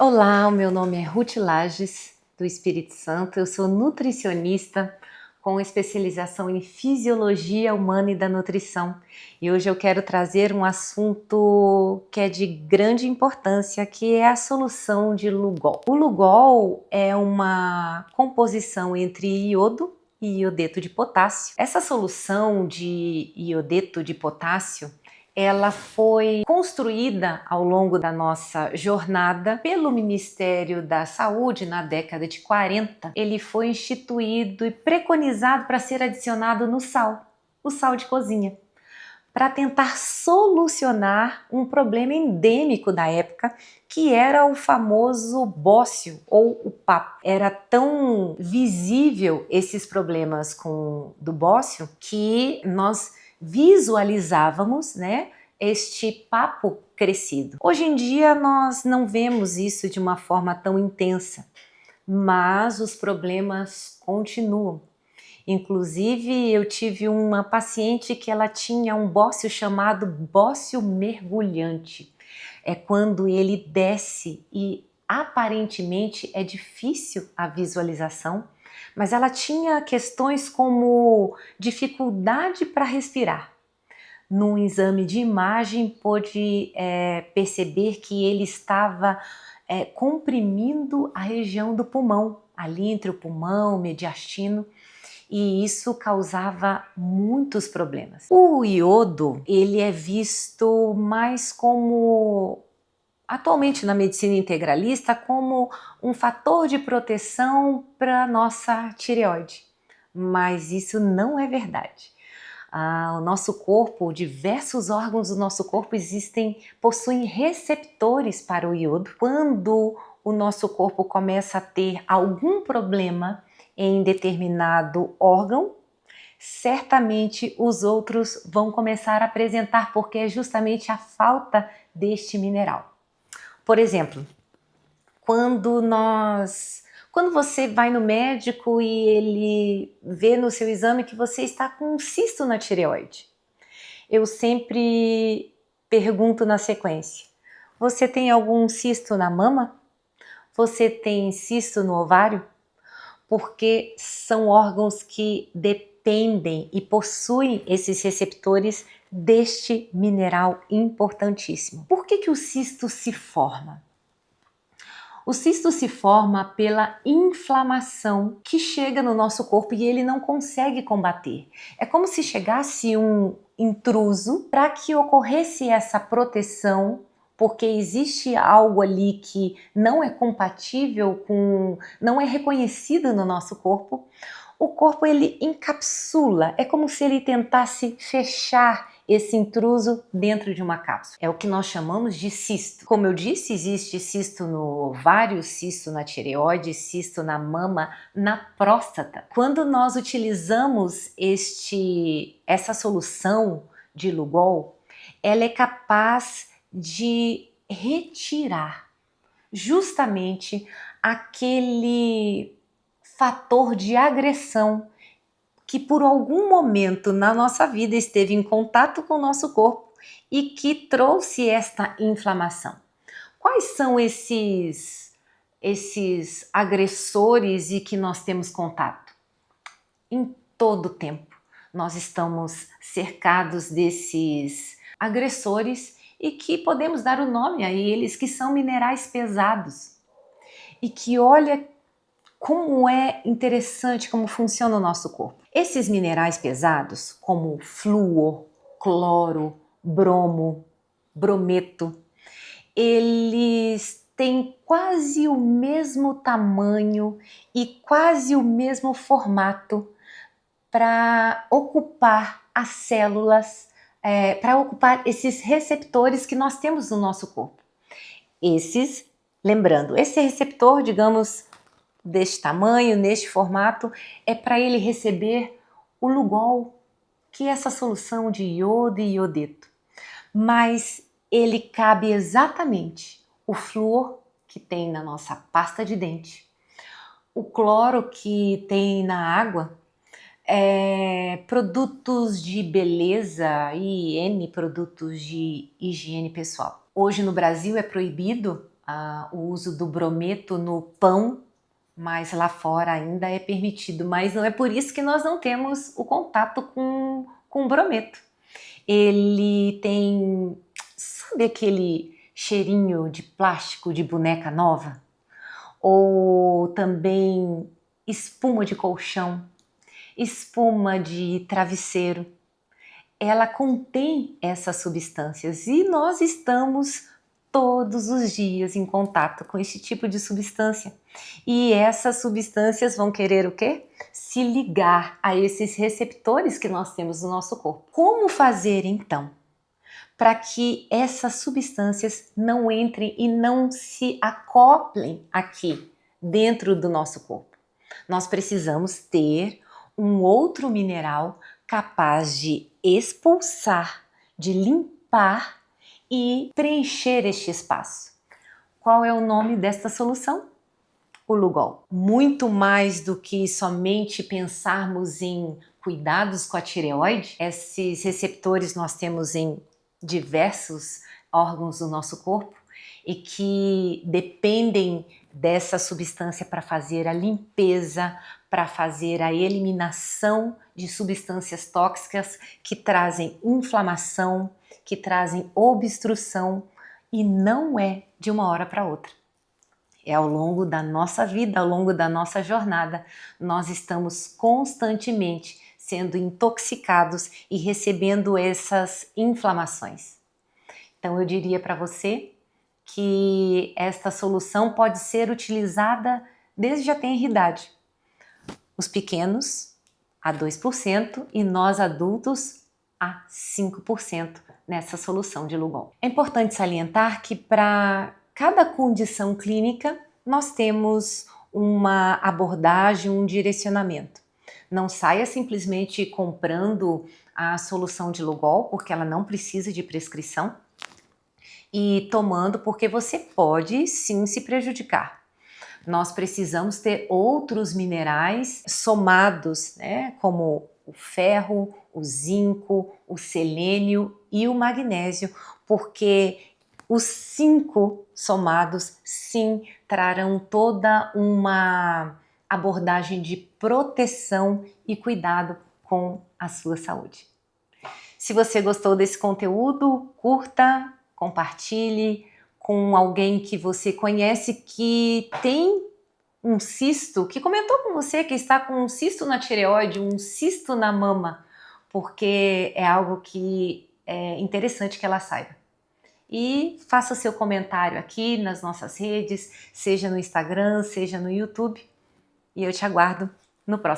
Olá, o meu nome é Ruth Lages, do Espírito Santo. Eu sou nutricionista com especialização em fisiologia humana e da nutrição. E hoje eu quero trazer um assunto que é de grande importância, que é a solução de Lugol. O Lugol é uma composição entre iodo e iodeto de potássio. Essa solução de iodeto de potássio ela foi construída ao longo da nossa jornada pelo Ministério da Saúde na década de 40. Ele foi instituído e preconizado para ser adicionado no sal, o sal de cozinha, para tentar solucionar um problema endêmico da época, que era o famoso bócio ou o papo. Era tão visível esses problemas do bócio que nós visualizávamos, este papo crescido. Hoje em dia nós não vemos isso de uma forma tão intensa, mas os problemas continuam. Inclusive, eu tive uma paciente que ela tinha um bócio chamado bócio mergulhante. É quando ele desce e aparentemente é difícil a visualização, mas ela tinha questões como dificuldade para respirar. Num exame de imagem, pôde perceber que ele estava comprimindo a região do pulmão, ali entre o pulmão, o mediastino, e isso causava muitos problemas. O iodo, ele é visto mais como, atualmente na medicina integralista, como um fator de proteção para a nossa tireoide, mas isso não é verdade. O nosso corpo, diversos órgãos do nosso corpo possuem receptores para o iodo. Quando o nosso corpo começa a ter algum problema em determinado órgão, certamente os outros vão começar a apresentar, porque é justamente a falta deste mineral. Por exemplo, quando você vai no médico e ele vê no seu exame que você está com um cisto na tireoide, eu sempre pergunto na sequência: você tem algum cisto na mama? Você tem cisto no ovário? Porque são órgãos que dependem e possuem esses receptores deste mineral importantíssimo. Por que o cisto se forma? O cisto se forma pela inflamação que chega no nosso corpo e ele não consegue combater. É como se chegasse um intruso para que ocorresse essa proteção, porque existe algo ali que não é compatível não é reconhecido no nosso corpo. O corpo ele encapsula, é como se ele tentasse fechar esse intruso dentro de uma cápsula. É o que nós chamamos de cisto. Como eu disse, existe cisto no ovário, cisto na tireoide, cisto na mama, na próstata. Quando nós utilizamos essa solução de Lugol, ela é capaz de retirar justamente aquele fator de agressão que por algum momento na nossa vida esteve em contato com o nosso corpo e que trouxe esta inflamação. Quais são esses agressores e que nós temos contato? Em todo o tempo nós estamos cercados desses agressores e que podemos dar o nome a eles, que são minerais pesados. E que olha como é interessante como funciona o nosso corpo. Esses minerais pesados, como flúor, cloro, bromo, brometo, eles têm quase o mesmo tamanho e quase o mesmo formato para ocupar as células, para ocupar esses receptores que nós temos no nosso corpo. Lembrando, esse receptor, digamos, deste tamanho, neste formato, é para ele receber o Lugol, que é essa solução de iodo e iodeto. Mas ele cabe exatamente o flúor que tem na nossa pasta de dente, o cloro que tem na água, produtos de beleza e N produtos de higiene pessoal. Hoje no Brasil é proibido o uso do brometo no pão, mas lá fora ainda é permitido. Mas não é por isso que nós não temos o contato com o brometo. Ele tem, sabe aquele cheirinho de plástico de boneca nova? Ou também espuma de colchão, espuma de travesseiro. Ela contém essas substâncias e nós estamos todos os dias em contato com esse tipo de substância. E essas substâncias vão querer o quê? Se ligar a esses receptores que nós temos no nosso corpo. Como fazer então para que essas substâncias não entrem e não se acoplem aqui dentro do nosso corpo? Nós precisamos ter um outro mineral capaz de expulsar, de limpar e preencher este espaço. Qual é o nome desta solução? O Lugol. Muito mais do que somente pensarmos em cuidados com a tireoide, esses receptores nós temos em diversos órgãos do nosso corpo e que dependem dessa substância para fazer a limpeza, para fazer a eliminação de substâncias tóxicas que trazem inflamação, que trazem obstrução, e não é de uma hora para outra. É ao longo da nossa vida, ao longo da nossa jornada, nós estamos constantemente sendo intoxicados e recebendo essas inflamações. Então eu diria para você que esta solução pode ser utilizada desde a tenra idade. Os pequenos a 2% e nós adultos a 5% nessa solução de Lugol. É importante salientar que para cada condição clínica nós temos uma abordagem, um direcionamento. Não saia simplesmente comprando a solução de Lugol, porque ela não precisa de prescrição, e tomando porque você pode sim se prejudicar. Nós precisamos ter outros minerais somados, né, como o ferro, o zinco, o selênio e o magnésio, porque os 5 somados sim trarão toda uma abordagem de proteção e cuidado com a sua saúde. Se você gostou desse conteúdo, curta, compartilhe com alguém que você conhece que tem um cisto, que comentou com você que está com um cisto na tireoide, um cisto na mama, porque é algo que é interessante que ela saiba. E faça seu comentário aqui nas nossas redes, seja no Instagram, seja no YouTube, e eu te aguardo no próximo.